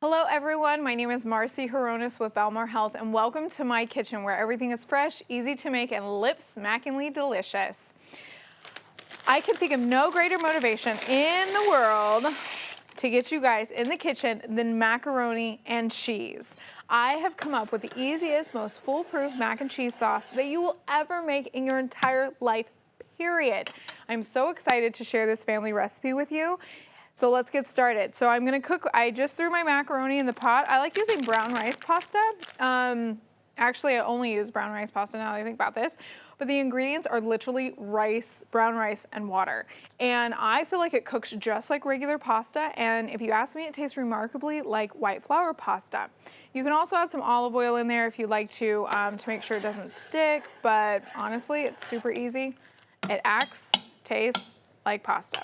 Hello everyone, my name is Marcie Hronis with Belmar Health and welcome to my kitchen where everything is fresh, easy to make, and lip-smackingly delicious. I can think of no greater motivation in the world to get you guys in the kitchen than macaroni and cheese. I have come up with the easiest, most foolproof mac and cheese sauce that you will ever make in your entire life, period. I'm so excited to share this family recipe with you. So let's get started. So I'm gonna cook, I just threw my macaroni in the pot. I like using brown rice pasta. Actually, I only use brown rice pasta now that I think about this. But the ingredients are literally rice, brown rice, and water. And I feel like it cooks just like regular pasta. And if you ask me, it tastes remarkably like white flour pasta. You can also add some olive oil in there if you'd like to make sure it doesn't stick. But honestly, it's super easy. It acts, tastes like pasta.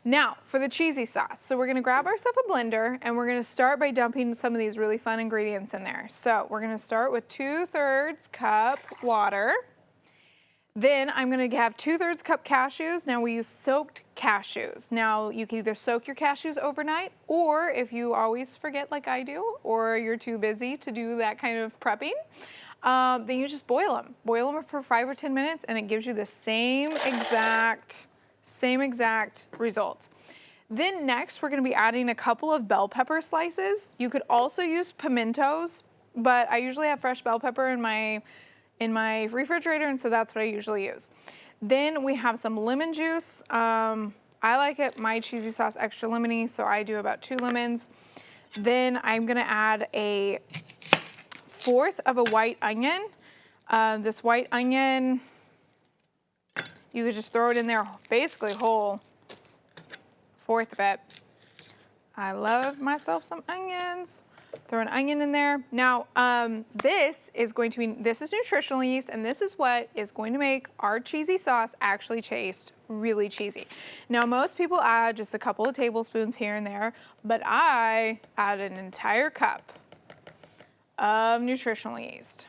Now, for the cheesy sauce. So we're gonna grab ourselves a blender and we're gonna start by dumping some of these really fun ingredients in there. So we're gonna start with 2/3 cup water. Then I'm gonna have 2/3 cup cashews. Now we use soaked cashews. Now you can either soak your cashews overnight, or if you always forget like I do, or you're too busy to do that kind of prepping, then you just boil them. Boil them for 5 or 10 minutes and it gives you the same exact result. Then next, we're gonna be adding a couple of bell pepper slices. You could also use pimentos, but I usually have fresh bell pepper in my refrigerator, and so that's what I usually use. Then we have some lemon juice. I like it, my cheesy sauce, extra lemony, so I do about 2 lemons. Then I'm gonna add a 1/4 of a white onion. This white onion, you could just throw it in there basically whole, 1/4 of it. I love myself some onions. Throw an onion in there. Now, this is nutritional yeast, and this is what is going to make our cheesy sauce actually taste really cheesy. Now, most people add just a couple of tablespoons here and there, but I add an entire cup of nutritional yeast.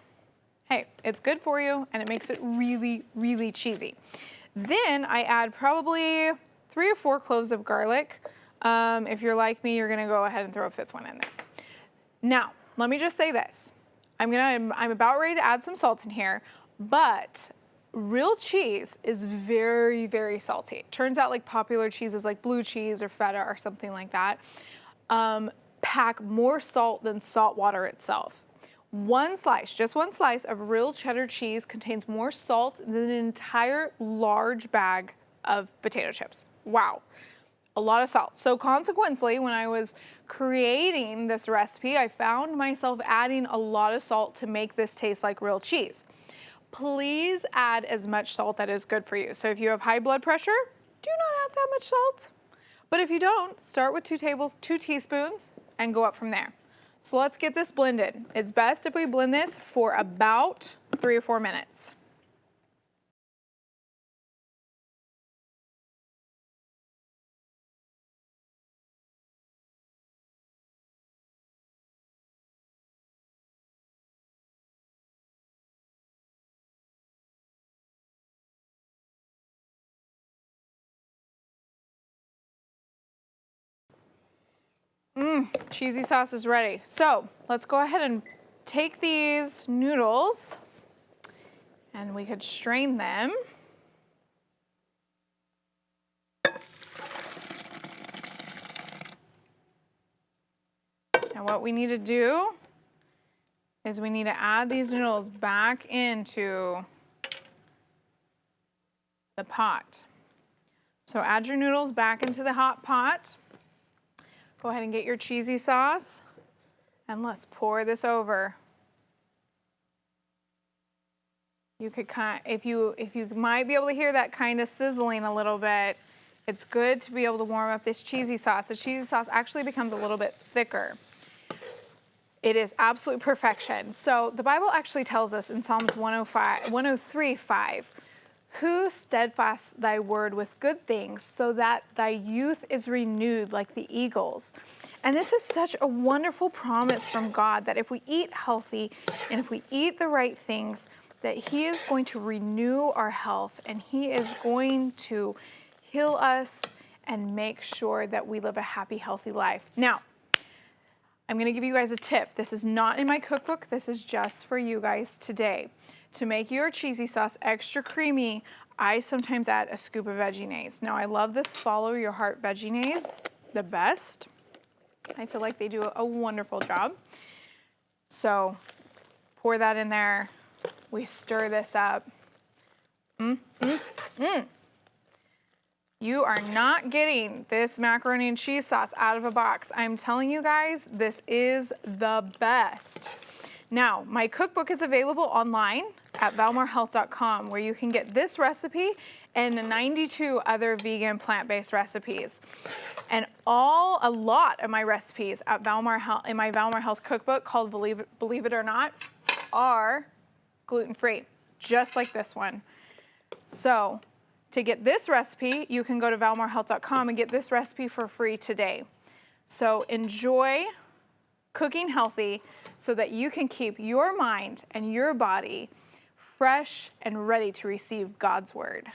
Hey, it's good for you and it makes it really, really cheesy. Then I add probably 3 or 4 cloves of garlic. If you're like me, you're gonna go ahead and throw a 5th one in there. Now, let me just say this. I'm about ready to add some salt in here, but real cheese is very, very salty. Turns out like popular cheeses like blue cheese or feta or something like that, pack more salt than salt water itself. Just one slice of real cheddar cheese contains more salt than an entire large bag of potato chips. Wow, a lot of salt. So consequently, when I was creating this recipe, I found myself adding a lot of salt to make this taste like real cheese. Please add as much salt that is good for you. So if you have high blood pressure, do not add that much salt. But if you don't, start with 2 teaspoons and go up from there. So let's get this blended. It's best if we blend this for about 3 or 4 minutes. Cheesy sauce is ready. So let's go ahead and take these noodles and we could strain them. Now what we need to do is we need to add these noodles back into the pot. So add your noodles back into the hot pot. Go ahead and get your cheesy sauce and let's pour this over. You could if you might be able to hear that kind of sizzling a little bit, it's good to be able to warm up this cheesy sauce. The cheesy sauce actually becomes a little bit thicker. It is absolute perfection. So the Bible actually tells us in Psalms 103:5, who steadfast thy word with good things, so that thy youth is renewed like the eagles. And this is such a wonderful promise from God that if we eat healthy and if we eat the right things, that he is going to renew our health and he is going to heal us and make sure that we live a happy, healthy life. Now, I'm gonna give you guys a tip. This is not in my cookbook. This is just for you guys today. To make your cheesy sauce extra creamy, I sometimes add a scoop of edginess. Now I love this Follow Your Heart edginess the best. I feel like they do a wonderful job. So pour that in there. We stir this up. You are not getting this macaroni and cheese sauce out of a box. I'm telling you guys, this is the best. Now, my cookbook is available online at valmarhealth.com, where you can get this recipe and 92 other vegan plant-based recipes. And a lot of my recipes at Valmar Health, in my Valmar Health cookbook called Believe It or Not, are gluten-free, just like this one. So to get this recipe, you can go to valmarhealth.com and get this recipe for free today. So enjoy cooking healthy so that you can keep your mind and your body fresh and ready to receive God's word.